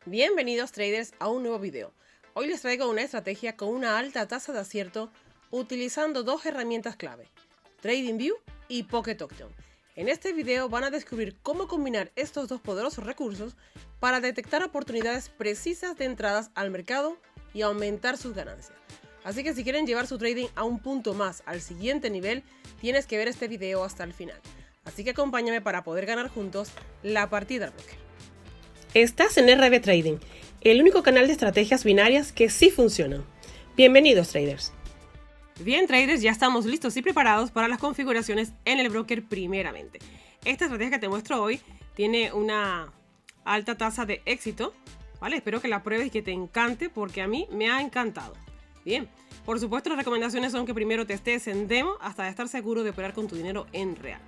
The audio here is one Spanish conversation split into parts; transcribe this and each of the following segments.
Bienvenidos traders a un nuevo video. Hoy les traigo una estrategia con una alta tasa de acierto utilizando dos herramientas clave, TradingView y Pocket Auction. En este video van a descubrir cómo combinar estos dos poderosos recursos para detectar oportunidades precisas de entradas al mercado y aumentar sus ganancias. Así que si quieren llevar su trading a un punto más, al siguiente nivel, tienes que ver este video hasta el final. Así que acompáñame para poder ganar juntos la partida al broker. Estás en RB Trading, el único canal de estrategias binarias que sí funcionan. Bienvenidos traders. Bien traders, ya estamos listos y preparados para las configuraciones en el broker primeramente. Esta estrategia que te muestro hoy tiene una alta tasa de éxito, ¿vale? Espero que la pruebes y que te encante porque a mí me ha encantado. Bien, por supuesto las recomendaciones son que primero testes en demo hasta estar seguro de operar con tu dinero en real.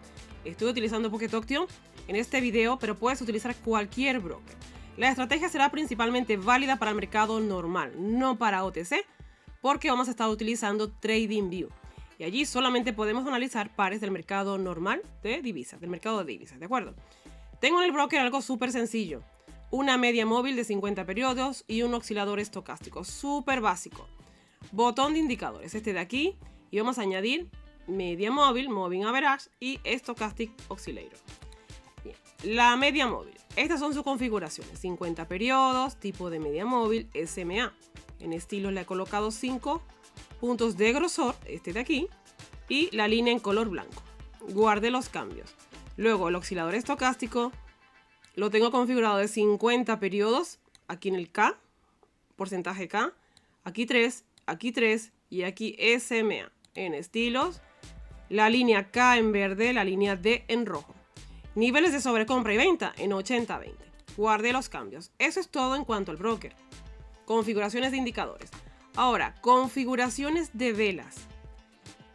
Estuve utilizando Pocket Auction en este video, pero puedes utilizar cualquier broker. La estrategia será principalmente válida para el mercado normal, no para OTC, porque vamos a estar utilizando TradingView. Y allí solamente podemos analizar pares del mercado normal de divisas, del mercado de divisas, ¿de acuerdo? Tengo en el broker algo súper sencillo. Una media móvil de 50 periodos y un oscilador estocástico, súper básico. Botón de indicadores, este de aquí, y vamos a añadir media móvil, moving average y stochastic oscillator. Bien. La media móvil, estas son sus configuraciones: 50 periodos, tipo de media móvil, SMA. En estilo le he colocado 5 puntos de grosor, este de aquí, y la línea en color blanco. Guardé los cambios. Luego el oscilador estocástico lo tengo configurado de 50 periodos, aquí en el K, porcentaje K, aquí 3 y aquí SMA. En estilos, la línea K en verde, la línea D en rojo. Niveles de sobrecompra y venta en 80-20. Guardé los cambios. Eso es todo en cuanto al broker. Configuraciones de indicadores. Ahora, configuraciones de velas.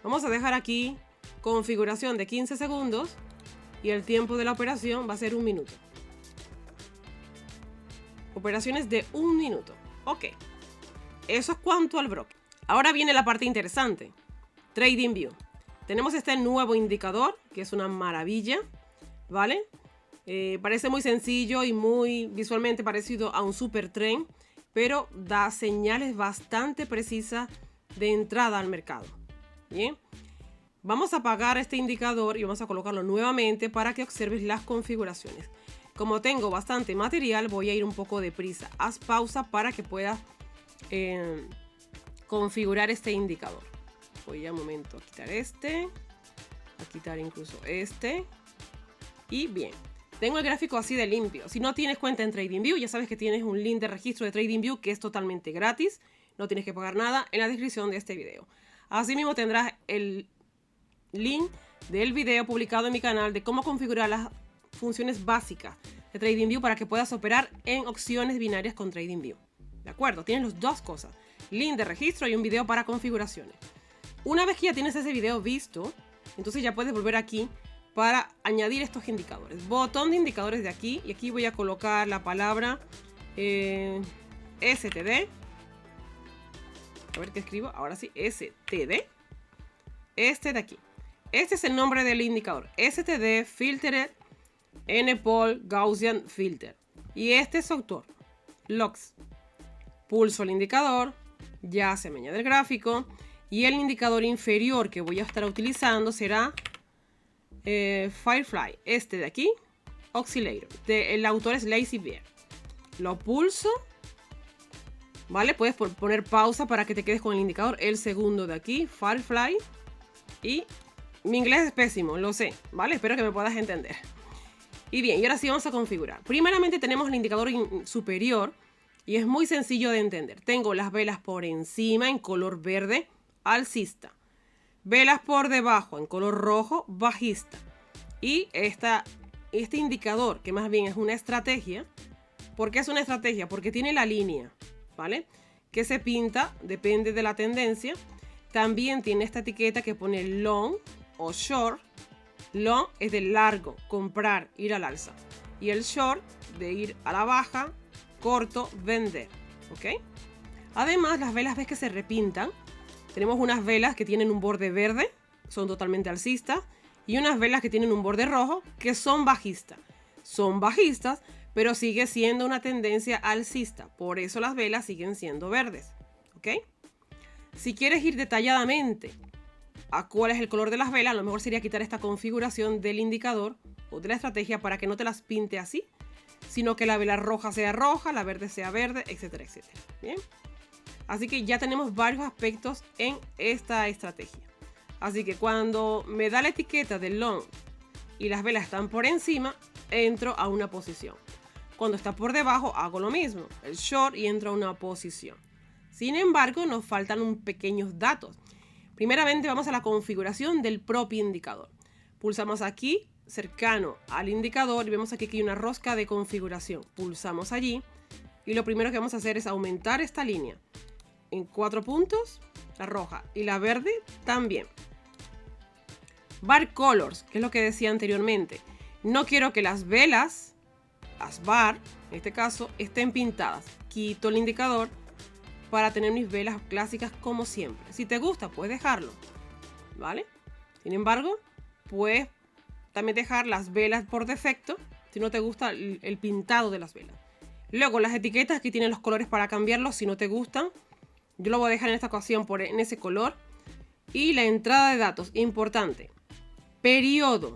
Vamos a dejar aquí configuración de 15 segundos y el tiempo de la operación va a ser 1 minuto. Operaciones de 1 minuto. Ok. Eso es cuanto al broker. Ahora viene la parte interesante. TradingView. Tenemos este nuevo indicador que es una maravilla, ¿vale? Parece muy sencillo y muy visualmente parecido a un super trend, pero da señales bastante precisas de entrada al mercado. Bien, vamos a apagar este indicador y vamos a colocarlo nuevamente para que observes las configuraciones. Como tengo bastante material, voy a ir un poco deprisa. Haz pausa para que puedas configurar este indicador. Voy a un momento a quitar este, a quitar incluso este. Y bien, tengo el gráfico así de limpio. Si no tienes cuenta en TradingView, ya sabes que tienes un link de registro de TradingView que es totalmente gratis. No tienes que pagar nada en la descripción de este video. Asimismo tendrás el link del video publicado en mi canal de cómo configurar las funciones básicas de TradingView para que puedas operar en opciones binarias con TradingView. ¿De acuerdo? Tienes las dos cosas. Link de registro y un video para configuraciones. Una vez que ya tienes ese video visto, entonces ya puedes volver aquí para añadir estos indicadores. Botón de indicadores de aquí, y aquí voy a colocar la palabra STD. A ver qué escribo. Ahora sí, STD. Este de aquí. Este es el nombre del indicador. STD Filtered NPOL Gaussian Filter. Y este es su autor. Lox. Pulso el indicador. Ya se me añade el gráfico. Y el indicador inferior que voy a estar utilizando será Firefly, este de aquí, Oscillator. El autor es Lazy Bear. Lo pulso, ¿vale? Puedes poner pausa para que te quedes con el indicador. El segundo de aquí, Firefly. Y mi inglés es pésimo, lo sé, ¿vale? Espero que me puedas entender. Y bien, y ahora sí vamos a configurar. Primeramente tenemos el indicador superior y es muy sencillo de entender. Tengo las velas por encima en color verde, alcista. Velas por debajo en color rojo, bajista. Y este indicador, que más bien es una estrategia. ¿Por qué es una estrategia? Porque tiene la línea, ¿vale? Que se pinta, depende de la tendencia. También tiene esta etiqueta que pone long o short. Long es de largo, comprar, ir al alza. Y el short de ir a la baja, corto, vender. ¿Ok? Además, las velas ves que se repintan. Tenemos unas velas que tienen un borde verde, son totalmente alcistas, y unas velas que tienen un borde rojo, que son bajistas. Son bajistas, pero sigue siendo una tendencia alcista. Por eso las velas siguen siendo verdes. ¿Ok? Si quieres ir detalladamente a cuál es el color de las velas, a lo mejor sería quitar esta configuración del indicador o de la estrategia para que no te las pinte así, sino que la vela roja sea roja, la verde sea verde, etcétera, etcétera. Bien. Así que ya tenemos varios aspectos en esta estrategia. Así que cuando me da la etiqueta del long y las velas están por encima, entro a una posición. Cuando está por debajo, hago lo mismo, el short, y entro a una posición. Sin embargo, nos faltan unos pequeños datos. Primeramente vamos a la configuración del propio indicador. Pulsamos aquí, cercano al indicador, y vemos aquí que hay una rosca de configuración. Pulsamos allí y lo primero que vamos a hacer es aumentar esta línea en 4 puntos, la roja, y la verde también. Bar colors, que es lo que decía anteriormente. No quiero que las velas, las bar, en este caso, estén pintadas. Quito el indicador para tener mis velas clásicas como siempre. Si te gusta, puedes dejarlo, ¿vale? Sin embargo, puedes también dejar las velas por defecto si no te gusta el pintado de las velas. Luego, las etiquetas, aquí tienen los colores para cambiarlos si no te gustan. Yo lo voy a dejar en esta ocasión en ese color. Y la entrada de datos, importante. Periodo.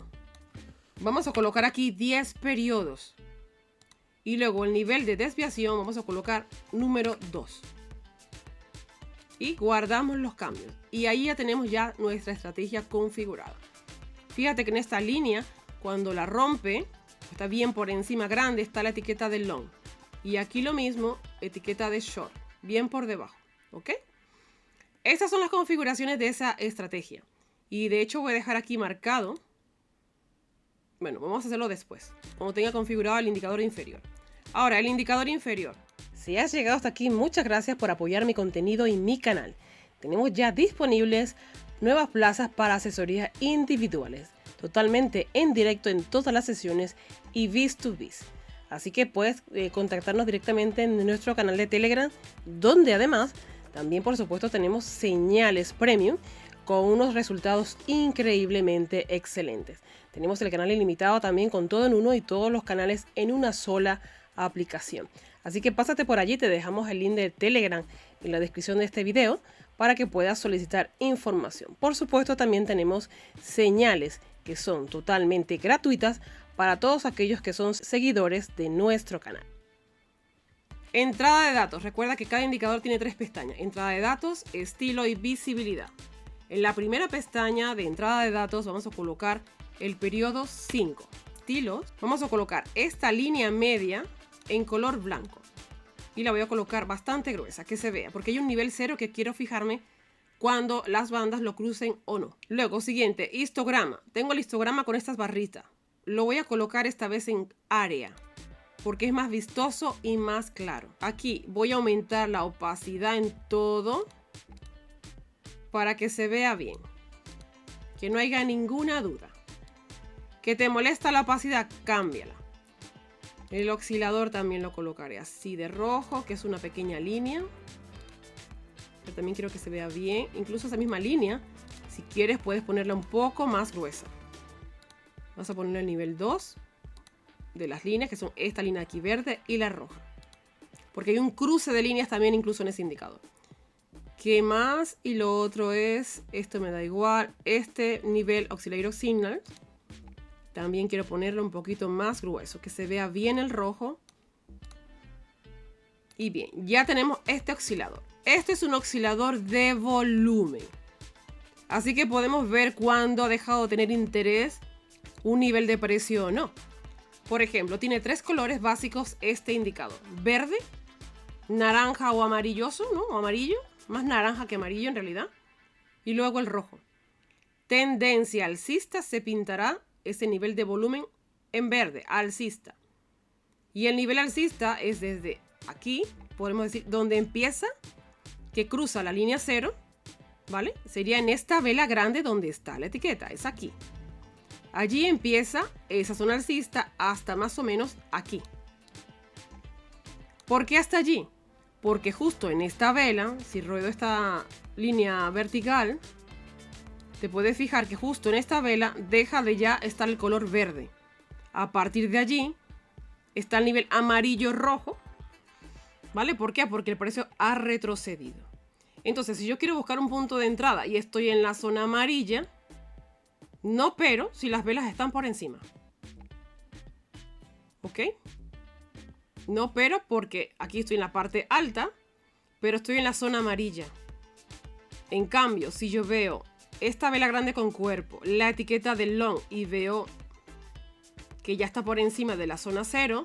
Vamos a colocar aquí 10 periodos. Y luego el nivel de desviación vamos a colocar número 2. Y guardamos los cambios. Y ahí ya tenemos ya nuestra estrategia configurada. Fíjate que en esta línea, cuando la rompe, está bien por encima grande, está la etiqueta del long. Y aquí lo mismo, etiqueta de short, bien por debajo. ¿Ok? Estas son las configuraciones de esa estrategia. Y de hecho voy a dejar aquí marcado. Bueno, vamos a hacerlo después, cuando tenga configurado el indicador inferior. Ahora, el indicador inferior. Si has llegado hasta aquí, muchas gracias por apoyar mi contenido y mi canal. Tenemos ya disponibles nuevas plazas para asesorías individuales, totalmente en directo en todas las sesiones y vis to vis. Así que puedes contactarnos directamente en nuestro canal de Telegram, donde además también por supuesto tenemos señales premium con unos resultados increíblemente excelentes. Tenemos el canal ilimitado también con todo en uno y todos los canales en una sola aplicación. Así que pásate por allí, te dejamos el link de Telegram en la descripción de este video para que puedas solicitar información. Por supuesto también tenemos señales que son totalmente gratuitas para todos aquellos que son seguidores de nuestro canal. Entrada de datos. Recuerda que cada indicador tiene 3 pestañas. Entrada de datos, estilo y visibilidad. En la primera pestaña de entrada de datos vamos a colocar el periodo 5. Estilos. Vamos a colocar esta línea media en color blanco. Y la voy a colocar bastante gruesa, que se vea. Porque hay un nivel 0 que quiero fijarme cuando las bandas lo crucen o no. Luego, siguiente, histograma. Tengo el histograma con estas barritas. Lo voy a colocar esta vez en área, porque es más vistoso y más claro. Aquí voy a aumentar la opacidad en todo para que se vea bien. Que no haya ninguna duda. ¿Que te molesta la opacidad? Cámbiala. El oscilador también lo colocaré así de rojo, que es una pequeña línea. Pero también quiero que se vea bien. Incluso esa misma línea, si quieres, puedes ponerla un poco más gruesa. Vamos a ponerle el nivel 2 de las líneas, que son esta línea aquí verde y la roja. Porque hay un cruce de líneas también incluso en ese indicador. ¿Qué más? Y lo otro es, esto me da igual, este nivel Oscillator Signal. También quiero ponerlo un poquito más grueso, que se vea bien el rojo. Y bien, ya tenemos este oscilador. Este es un oscilador de volumen. Así que podemos ver cuándo ha dejado de tener interés un nivel de precio o no. Por ejemplo, tiene 3 colores básicos este indicador. Verde, naranja o amarilloso, ¿no? O amarillo. Más naranja que amarillo en realidad. Y luego el rojo. Tendencia alcista, se pintará ese nivel de volumen en verde, alcista. Y el nivel alcista es desde aquí, podemos decir, donde empieza, que cruza la línea 0, ¿vale? Sería en esta vela grande donde está la etiqueta, es aquí. Allí empieza esa zona alcista hasta más o menos aquí. ¿Por qué hasta allí? Porque justo en esta vela, si ruedo esta línea vertical, te puedes fijar que justo en esta vela deja de ya estar el color verde. A partir de allí está el nivel amarillo rojo, ¿vale? ¿Por qué? Porque el precio ha retrocedido. Entonces, si yo quiero buscar un punto de entrada y estoy en la zona amarilla, no opero si las velas están por encima. ¿Ok? No opero porque aquí estoy en la parte alta, pero estoy en la zona amarilla. En cambio, si yo veo esta vela grande con cuerpo, la etiqueta del long y veo que ya está por encima de la zona 0,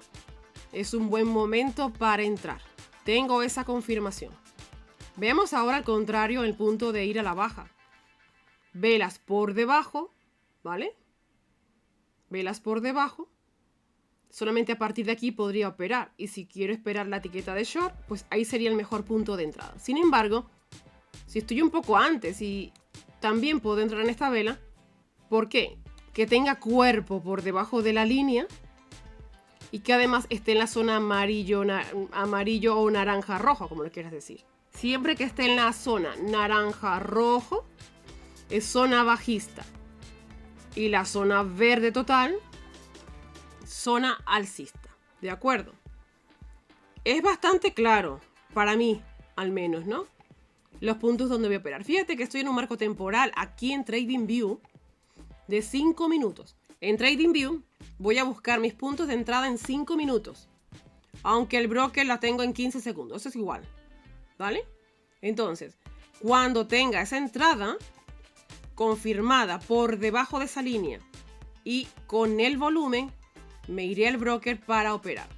es un buen momento para entrar. Tengo esa confirmación. Veamos ahora al contrario el punto de ir a la baja. Velas por debajo, ¿vale? Velas por debajo. Solamente a partir de aquí podría operar. Y si quiero esperar la etiqueta de short, pues ahí sería el mejor punto de entrada. Sin embargo, si estoy un poco antes y también puedo entrar en esta vela, ¿por qué? Que tenga cuerpo por debajo de la línea y que además esté en la zona amarillo o naranja rojo, como lo quieras decir. Siempre que esté en la zona naranja rojo es zona bajista y la zona verde total zona alcista. ¿De acuerdo? Es bastante claro, para mí al menos, ¿no? Los puntos donde voy a operar. Fíjate que estoy en un marco temporal aquí en TradingView de 5 minutos. En TradingView voy a buscar mis puntos de entrada en 5 minutos. Aunque el broker la tengo en 15 segundos. Eso es igual. ¿Vale? Entonces, cuando tenga esa entrada confirmada por debajo de esa línea y con el volumen, me iré al broker para operar.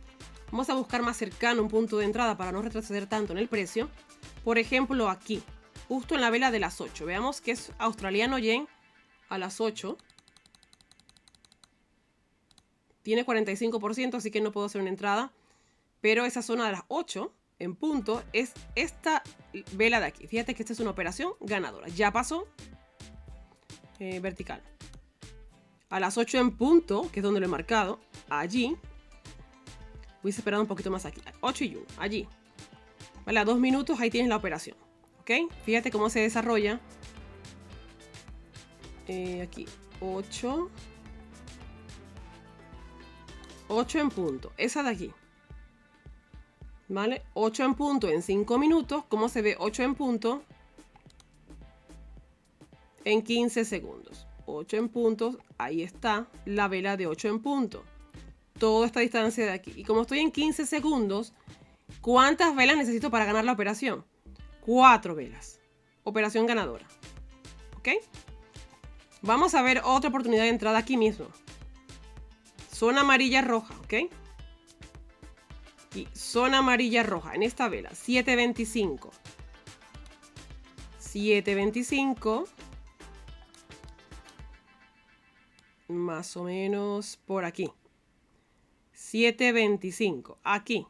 Vamos a buscar más cercano un punto de entrada para no retroceder tanto en el precio. Por ejemplo, aquí, justo en la vela de las 8. Veamos que es australiano yen a las 8. Tiene 45%, así que no puedo hacer una entrada. Pero esa zona de las 8 en punto es esta vela de aquí. Fíjate que esta es una operación ganadora. Ya pasó vertical. A las 8 en punto, que es donde lo he marcado, allí. Hubiese esperado un poquito más aquí. 8 y 1, allí. Vale, a 2 minutos ahí tienes la operación. ¿Ok? Fíjate cómo se desarrolla. Aquí, 8. 8 en punto. Esa de aquí. ¿Vale? 8 en punto en 5 minutos. ¿Cómo se ve 8 en punto? En 15 segundos. 8 en punto. Ahí está la vela de 8 en punto. Toda esta distancia de aquí. Y como estoy en 15 segundos, ¿cuántas velas necesito para ganar la operación? 4 velas. Operación ganadora. ¿Ok? Vamos a ver otra oportunidad de entrada aquí mismo. Zona amarilla roja, ¿ok? Y zona amarilla roja en esta vela. 7.25. 7.25. Más o menos por aquí. 7.25. Aquí.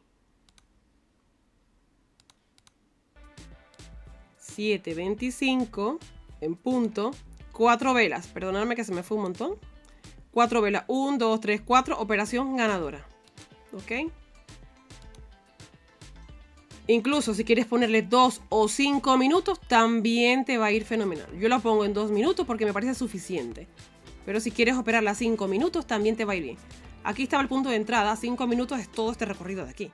7.25 en punto. 4 velas. Perdonadme que se me fue un montón. 4 velas. 1, 2, 3, 4. Operación ganadora. ¿Ok? Incluso si quieres ponerle 2 o 5 minutos, también te va a ir fenomenal. Yo la pongo en 2 minutos porque me parece suficiente. Pero si quieres operarla 5 minutos, también te va a ir bien. Aquí estaba el punto de entrada. 5 minutos es todo este recorrido de aquí.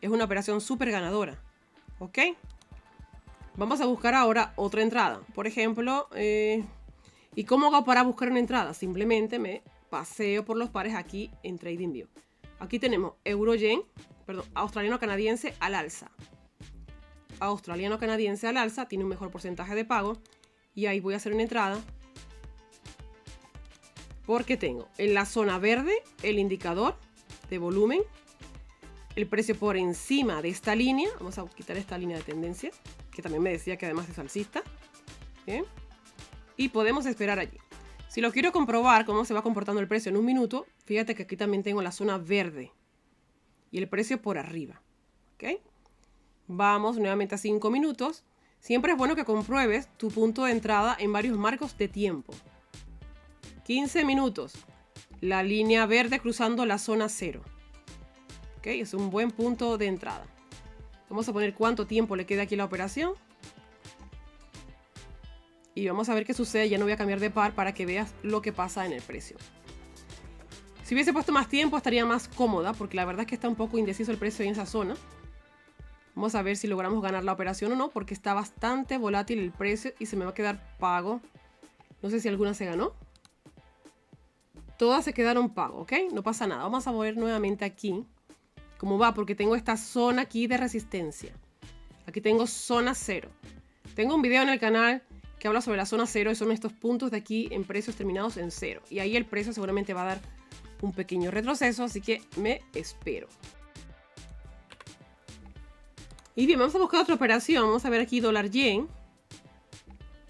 Es una operación súper ganadora. ¿Ok? Vamos a buscar ahora otra entrada. Por ejemplo, ¿y cómo hago para buscar una entrada? Simplemente me paseo por los pares aquí en TradingView. Aquí tenemos euro-yen, perdón, australiano-canadiense al alza. Australiano-canadiense al alza, tiene un mejor porcentaje de pago. Y ahí voy a hacer una entrada. Porque tengo en la zona verde el indicador de volumen. El precio por encima de esta línea. Vamos a quitar esta línea de tendencia, que también me decía que además es alcista. ¿Bien? Y podemos esperar allí. Si lo quiero comprobar cómo se va comportando el precio en un minuto, fíjate que aquí también tengo la zona verde. Y el precio por arriba. ¿Ok? Vamos nuevamente a 5 minutos. Siempre es bueno que compruebes tu punto de entrada en varios marcos de tiempo. 15 minutos. La línea verde cruzando la zona 0. ¿Ok? Es un buen punto de entrada. Vamos a poner cuánto tiempo le queda aquí a la operación. Y vamos a ver qué sucede. Ya no voy a cambiar de par para que veas lo que pasa en el precio. Si hubiese puesto más tiempo estaría más cómoda, porque la verdad es que está un poco indeciso el precio en esa zona. Vamos a ver si logramos ganar la operación o no, porque está bastante volátil el precio y se me va a quedar pago. No sé si alguna se ganó. Todas se quedaron pago, ¿ok? No pasa nada. Vamos a mover nuevamente aquí. ¿Cómo va? Porque tengo esta zona aquí de resistencia. Aquí tengo zona 0. Tengo un video en el canal que habla sobre la zona 0 y son estos puntos de aquí en precios terminados en 0. Y ahí el precio seguramente va a dar un pequeño retroceso, así que me espero. Y bien, vamos a buscar otra operación. Vamos a ver aquí dólar yen,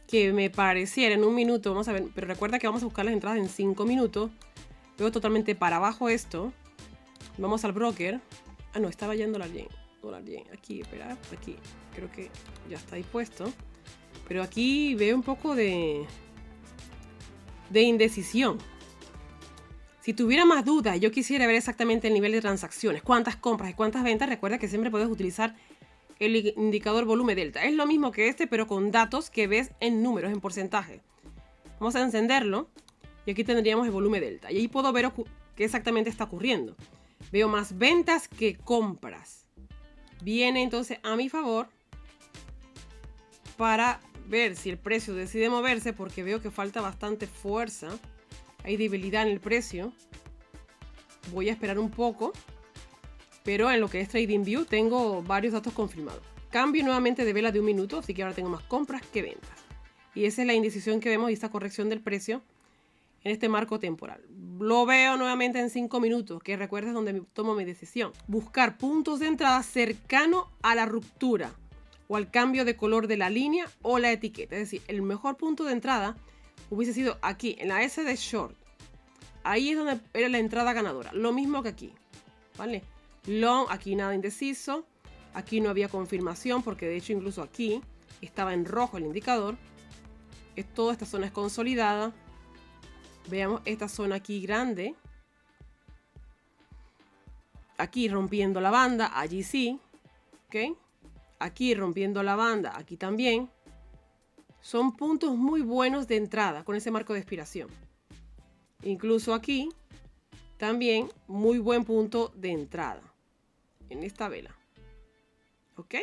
que me pareciera en un minuto. Vamos a ver, pero recuerda que vamos a buscar las entradas en 5 minutos. Veo totalmente para abajo esto. Vamos al broker. Ah, no, estaba ya en dólar yen. Dólar yen, aquí, espera, aquí. Creo que ya está dispuesto. Pero aquí veo un poco de indecisión. Si tuviera más dudas, yo quisiera ver exactamente el nivel de transacciones, cuántas compras y cuántas ventas. Recuerda que siempre puedes utilizar el indicador volumen delta. Es lo mismo que este, pero con datos que ves en números, en porcentaje. Vamos a encenderlo y aquí tendríamos el volumen delta. Y ahí puedo ver qué exactamente está ocurriendo. Veo más ventas que compras. Viene entonces a mi favor para ver si el precio decide moverse, porque veo que falta bastante fuerza. Hay debilidad en el precio. Voy a esperar un poco. Pero en lo que es TradingView tengo varios datos confirmados. Cambio nuevamente de vela de un minuto, así que ahora tengo más compras que ventas. Y esa es la indecisión que vemos y esta corrección del precio en este marco temporal. Lo veo nuevamente en 5 minutos, que recuerdes donde tomo mi decisión. Buscar puntos de entrada cercano a la ruptura o al cambio de color de la línea o la etiqueta. Es decir, el mejor punto de entrada hubiese sido aquí, en la S de short. Ahí es donde era la entrada ganadora. Lo mismo que aquí, ¿vale? Long, aquí nada indeciso. Aquí no había confirmación, porque de hecho incluso aquí estaba en rojo el indicador. Toda esta zona es consolidada. Veamos esta zona aquí grande. Aquí rompiendo la banda, allí sí. ¿Ok? Aquí rompiendo la banda, aquí también. Son puntos muy buenos de entrada con ese marco de expiración. Incluso aquí también muy buen punto de entrada en esta vela. ¿Ok?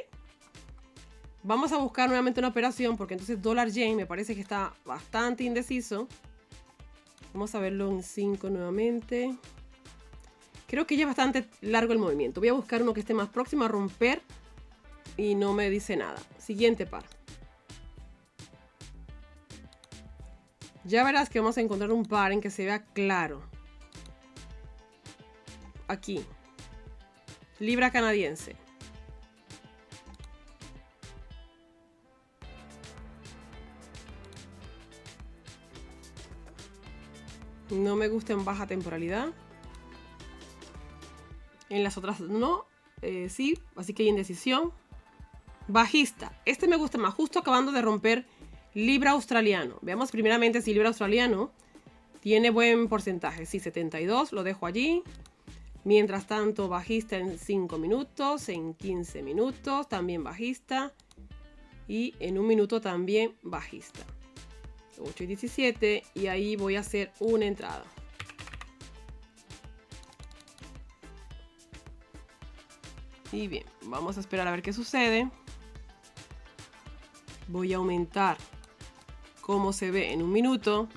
Vamos a buscar nuevamente una operación, porque entonces dólar yen me parece que está bastante indeciso. Vamos a verlo en 5 nuevamente. Creo que ya es bastante largo el movimiento. Voy a buscar uno que esté más próximo a romper y no me dice nada. Siguiente par. Ya verás que vamos a encontrar un par en que se vea claro. Aquí. Libra canadiense. No me gusta en baja temporalidad. En las otras no. Sí, así que hay indecisión. Bajista. Este me gusta más, justo acabando de romper libra australiano. Veamos primeramente si libra australiano tiene buen porcentaje. Sí, 72, lo dejo allí. Mientras tanto, bajista en 5 minutos, en 15 minutos también bajista. Y en un minuto también bajista. 8 y 17, y ahí voy a hacer una entrada. Y bien, vamos a esperar a ver qué sucede. Voy a aumentar cómo se ve en un minuto.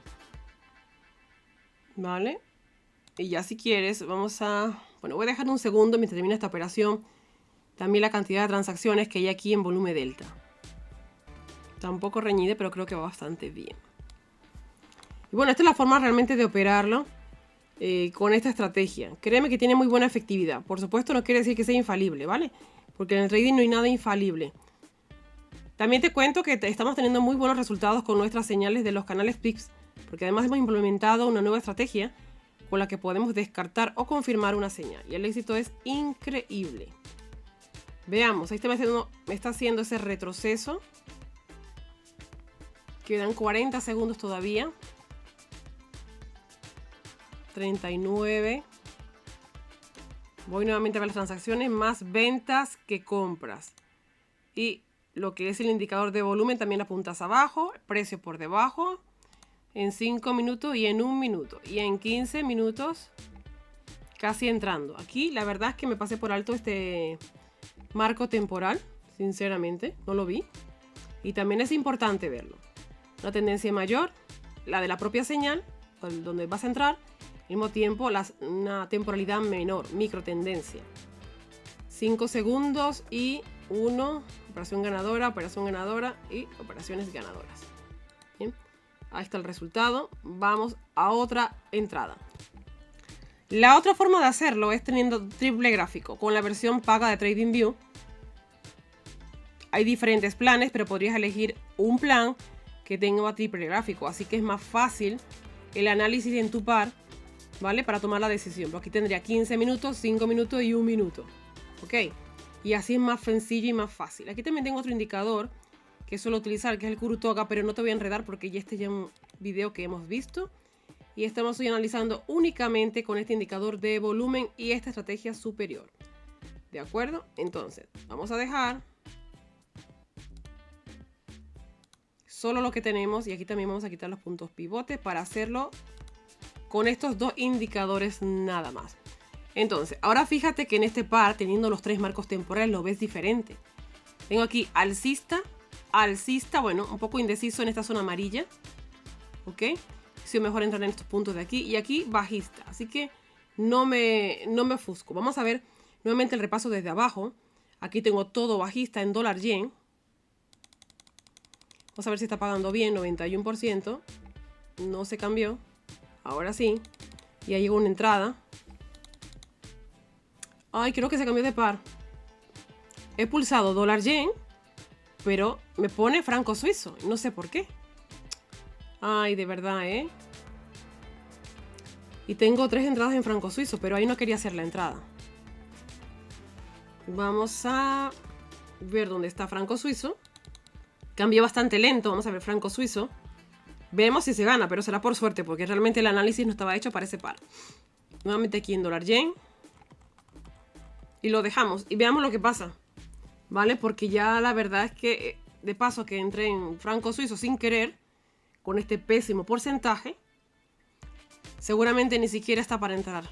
¿Vale? Y ya si quieres, vamos a... Bueno, voy a dejar un segundo mientras termina esta operación. También la cantidad de transacciones que hay aquí en volumen delta. Está un poco reñida, pero creo que va bastante bien. Y bueno, esta es la forma realmente de operarlo con esta estrategia. Créeme que tiene muy buena efectividad. Por supuesto, no quiere decir que sea infalible, ¿vale? Porque en el trading no hay nada infalible. También te cuento que estamos teniendo muy buenos resultados con nuestras señales de los canales PIX, porque además hemos implementado una nueva estrategia con la que podemos descartar o confirmar una señal. Y el éxito es increíble. Veamos, ahí me está haciendo ese retroceso. Quedan 40 segundos todavía. 39. Voy nuevamente a ver las transacciones, más ventas que compras. Y lo que es el indicador de volumen también apuntas abajo, precio por debajo, en 5 minutos y en 1 minuto. Y en 15 minutos casi entrando. Aquí la verdad es que me pasé por alto este marco temporal, sinceramente, no lo vi. Y también es importante verlo. Una tendencia mayor, la de la propia señal, donde vas a entrar, al mismo tiempo una temporalidad menor, micro tendencia. 5 segundos y 1, operación ganadora y operaciones ganadoras. Bien, ahí está el resultado. Vamos a otra entrada. La otra forma de hacerlo es teniendo triple gráfico con la versión paga de TradingView. Hay diferentes planes, pero podrías elegir un plan que tenga triple gráfico, así que es más fácil el análisis en tu par, ¿vale? Para tomar la decisión. Pero aquí tendría 15 minutos, 5 minutos y 1 minuto. ¿Ok? Y así es más sencillo y más fácil. Aquí también tengo otro indicador que suelo utilizar, que es el Kurutoga, pero no te voy a enredar porque ya este ya es un video que hemos visto. Y estamos hoy analizando únicamente con este indicador de volumen y esta estrategia superior. ¿De acuerdo? Entonces, vamos a dejar solo lo que tenemos y aquí también vamos a quitar los puntos pivotes para hacerlo con estos dos indicadores nada más. Entonces, ahora fíjate que en este par, teniendo los tres marcos temporales, lo ves diferente. Tengo aquí alcista, bueno, un poco indeciso en esta zona amarilla. ¿Ok? Si es mejor entrar en estos puntos de aquí. Y aquí bajista. Así que no me ofusco. Vamos a ver nuevamente el repaso desde abajo. Aquí tengo todo bajista en dólar yen. Vamos a ver si está pagando bien, 91%. No se cambió. Ahora sí. Y ahí llegó una entrada. Ay, creo que se cambió de par. He pulsado dólar yen, pero me pone franco suizo. No sé por qué. Ay, de verdad, ¿eh? Y tengo 3 entradas en franco suizo, pero ahí no quería hacer la entrada. Vamos a ver dónde está franco suizo. Cambió bastante lento. Vamos a ver franco suizo. Vemos si se gana, pero será por suerte, porque realmente el análisis no estaba hecho para ese par. Nuevamente aquí en dólar yen. Y lo dejamos. Y veamos lo que pasa. ¿Vale? Porque ya la verdad es que, de paso que entré en franco suizo sin querer, con este pésimo porcentaje, seguramente ni siquiera está para entrar.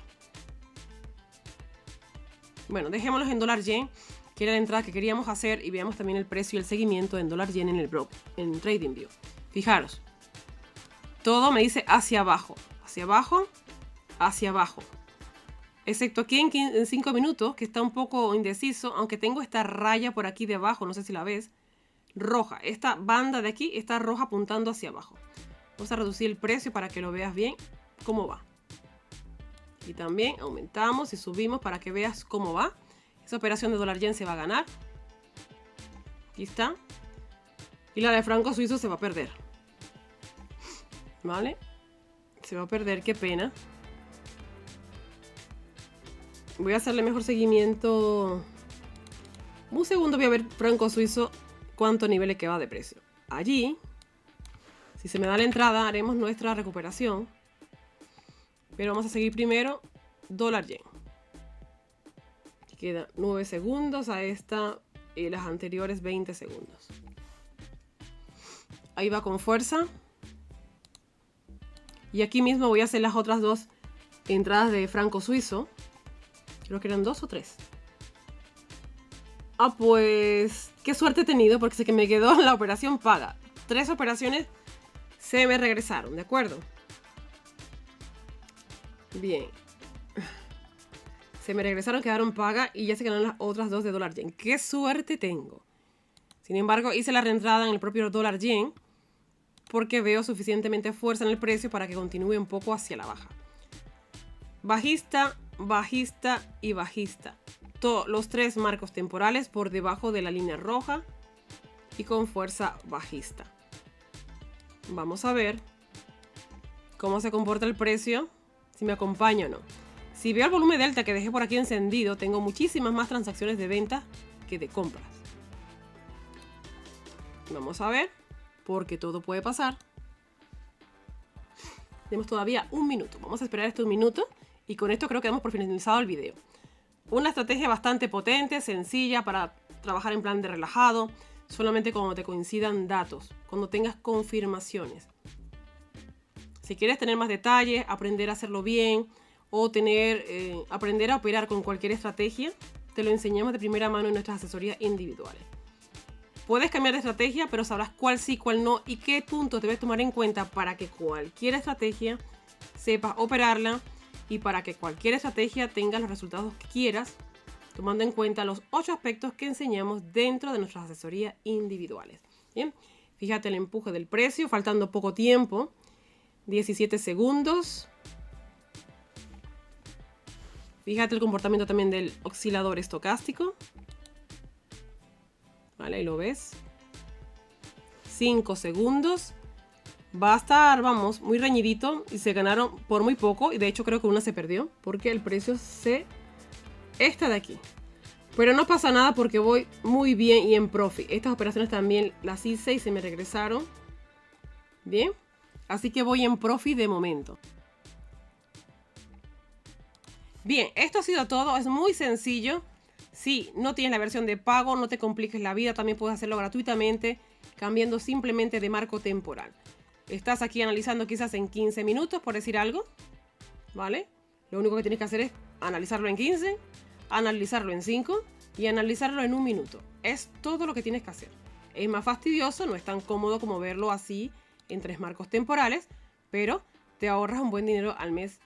Bueno, dejémoslos en dólar yen, que era la entrada que queríamos hacer, y veamos también el precio y el seguimiento en dólar yen en el broker, en TradingView. Fijaros, todo me dice hacia abajo, hacia abajo, hacia abajo. Excepto aquí en 5 minutos, que está un poco indeciso, aunque tengo esta raya por aquí debajo, no sé si la ves, roja. Esta banda de aquí está roja apuntando hacia abajo. Vamos a reducir el precio para que lo veas bien cómo va. Y también aumentamos y subimos para que veas cómo va. Esa operación de dólar yen se va a ganar. Aquí está. Y la de franco suizo se va a perder. ¿Vale? Se va a perder, qué pena. Voy a hacerle mejor seguimiento. Un segundo voy a ver franco suizo cuántos niveles que va de precio. Allí, si se me da la entrada, haremos nuestra recuperación. Pero vamos a seguir primero dólar yen. Quedan 9 segundos a esta y las anteriores 20 segundos. Ahí va con fuerza. Y aquí mismo voy a hacer las otras dos entradas de franco suizo. Creo que eran 2 o 3. Ah, pues qué suerte he tenido porque sé que me quedó la operación paga. 3 operaciones se me regresaron, ¿de acuerdo? Bien. Se me regresaron, quedaron pagas y ya se quedaron las otras 2 de dólar yen. ¡Qué suerte tengo! Sin embargo, hice la reentrada en el propio dólar yen porque veo suficientemente fuerza en el precio para que continúe un poco hacia la baja. Bajista, bajista y bajista. Todos los 3 marcos temporales por debajo de la línea roja y con fuerza bajista. Vamos a ver cómo se comporta el precio, si me acompaña o no. Si veo el volumen delta que dejé por aquí encendido, tengo muchísimas más transacciones de venta que de compras. Vamos a ver, porque todo puede pasar. Tenemos todavía 1 minuto. Vamos a esperar este 1 minuto y con esto creo que damos por finalizado el video. Una estrategia bastante potente, sencilla para trabajar en plan de relajado, solamente cuando te coincidan datos, cuando tengas confirmaciones. Si quieres tener más detalles, aprender a hacerlo bien o aprender a operar con cualquier estrategia, te lo enseñamos de primera mano en nuestras asesorías individuales. Puedes cambiar de estrategia, pero sabrás cuál sí, cuál no y qué puntos debes tomar en cuenta para que cualquier estrategia sepas operarla y para que cualquier estrategia tenga los resultados que quieras, tomando en cuenta los 8 aspectos que enseñamos dentro de nuestras asesorías individuales. Bien, fíjate el empuje del precio, faltando poco tiempo, 17 segundos. Fíjate el comportamiento también del oscilador estocástico. Vale, ahí lo ves. 5 segundos. Va a estar, vamos, muy reñidito y se ganaron por muy poco. Y de hecho creo que una se perdió porque el precio está de aquí. Pero no pasa nada porque voy muy bien y en profit. Estas operaciones también las hice y se me regresaron. Bien. Así que voy en profit de momento. Bien, esto ha sido todo. Es muy sencillo. Si no tienes la versión de pago, no te compliques la vida. También puedes hacerlo gratuitamente, cambiando simplemente de marco temporal. Estás aquí analizando quizás en 15 minutos, por decir algo. ¿Vale? Lo único que tienes que hacer es analizarlo en 15, analizarlo en 5 y analizarlo en 1 minuto. Es todo lo que tienes que hacer. Es más fastidioso, no es tan cómodo como verlo así en 3 marcos temporales, pero te ahorras un buen dinero al mes,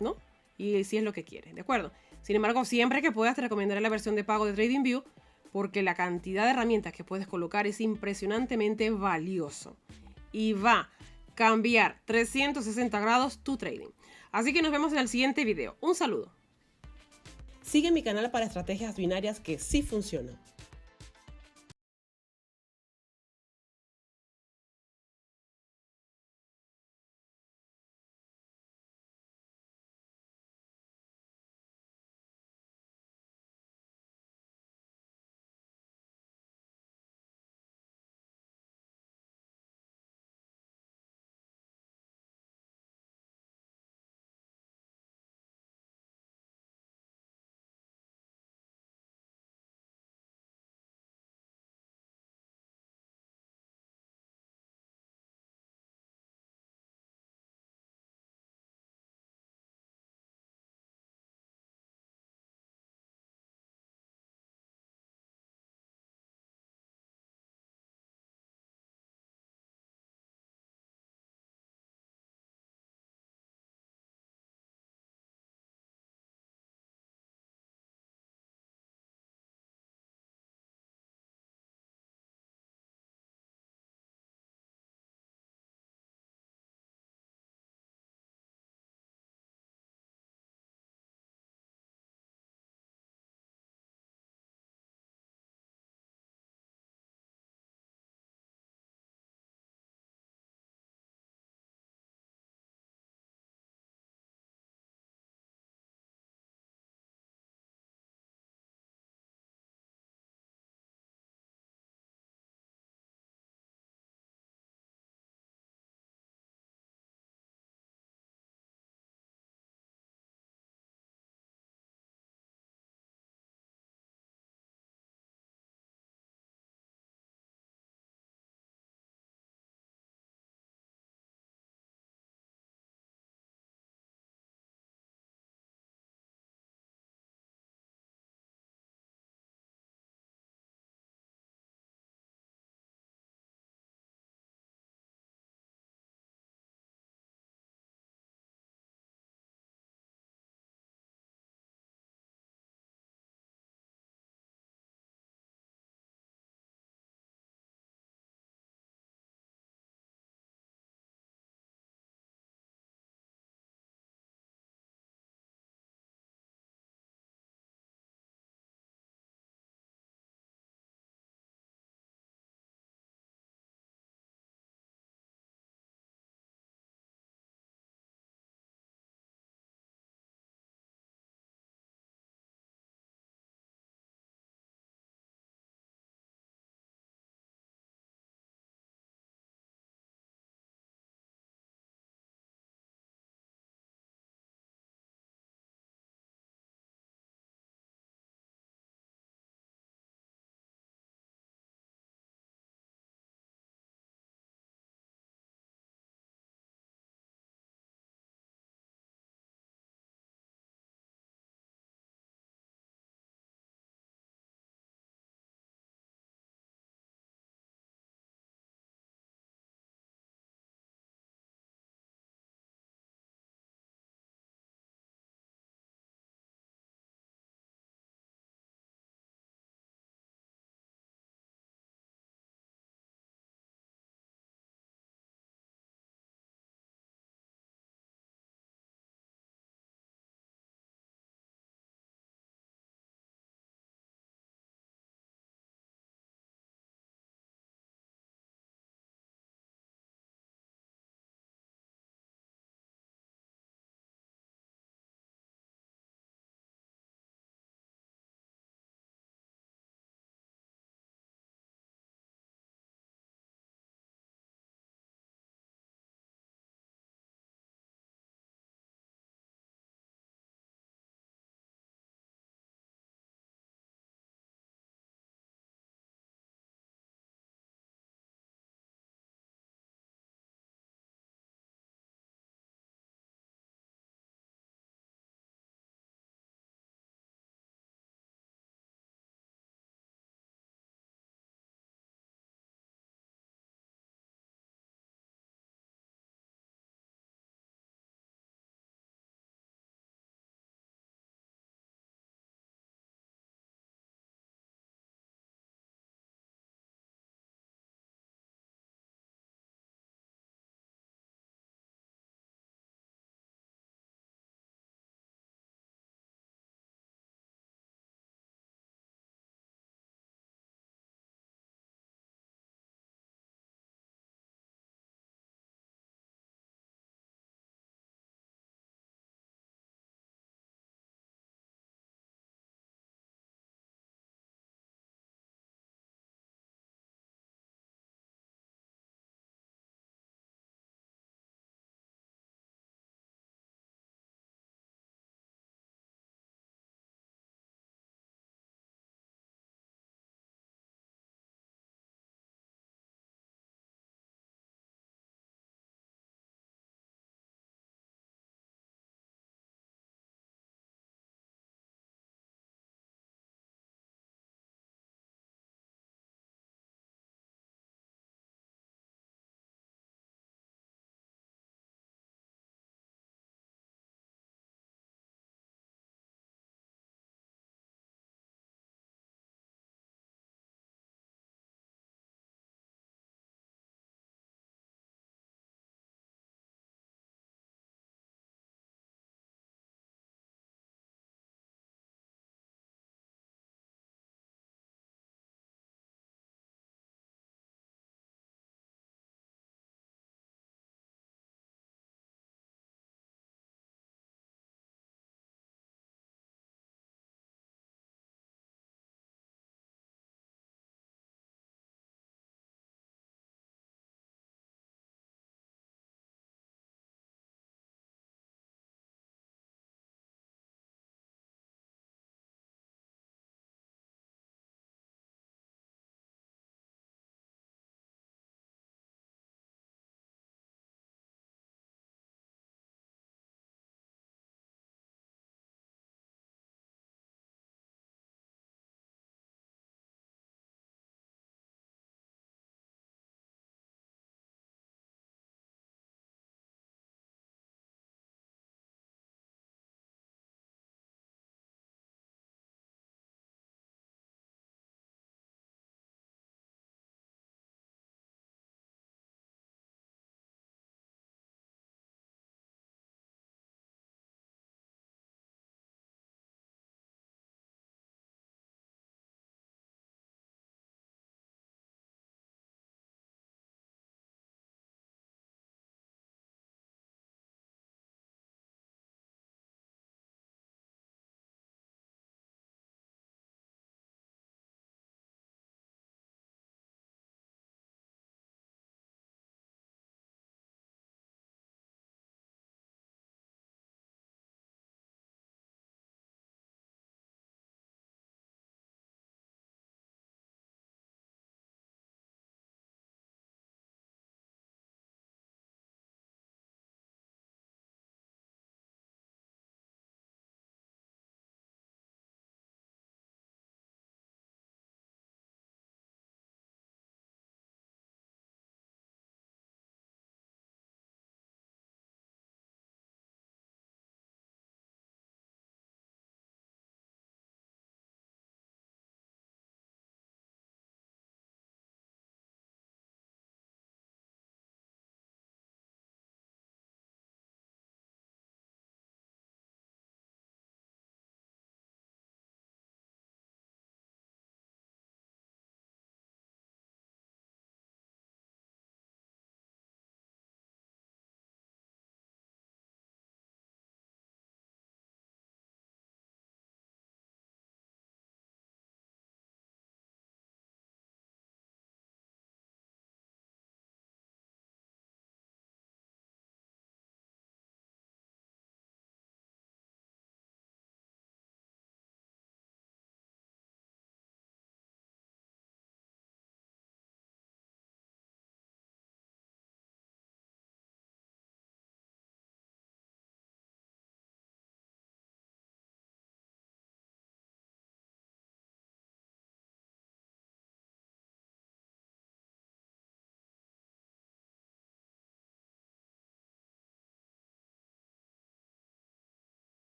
¿no? Y si es lo que quieres, ¿de acuerdo? Sin embargo, siempre que puedas te recomendaré la versión de pago de TradingView porque la cantidad de herramientas que puedes colocar es impresionantemente valioso y va a cambiar 360 grados tu trading. Así que nos vemos en el siguiente video. Un saludo. Sigue mi canal para estrategias binarias que sí funcionan.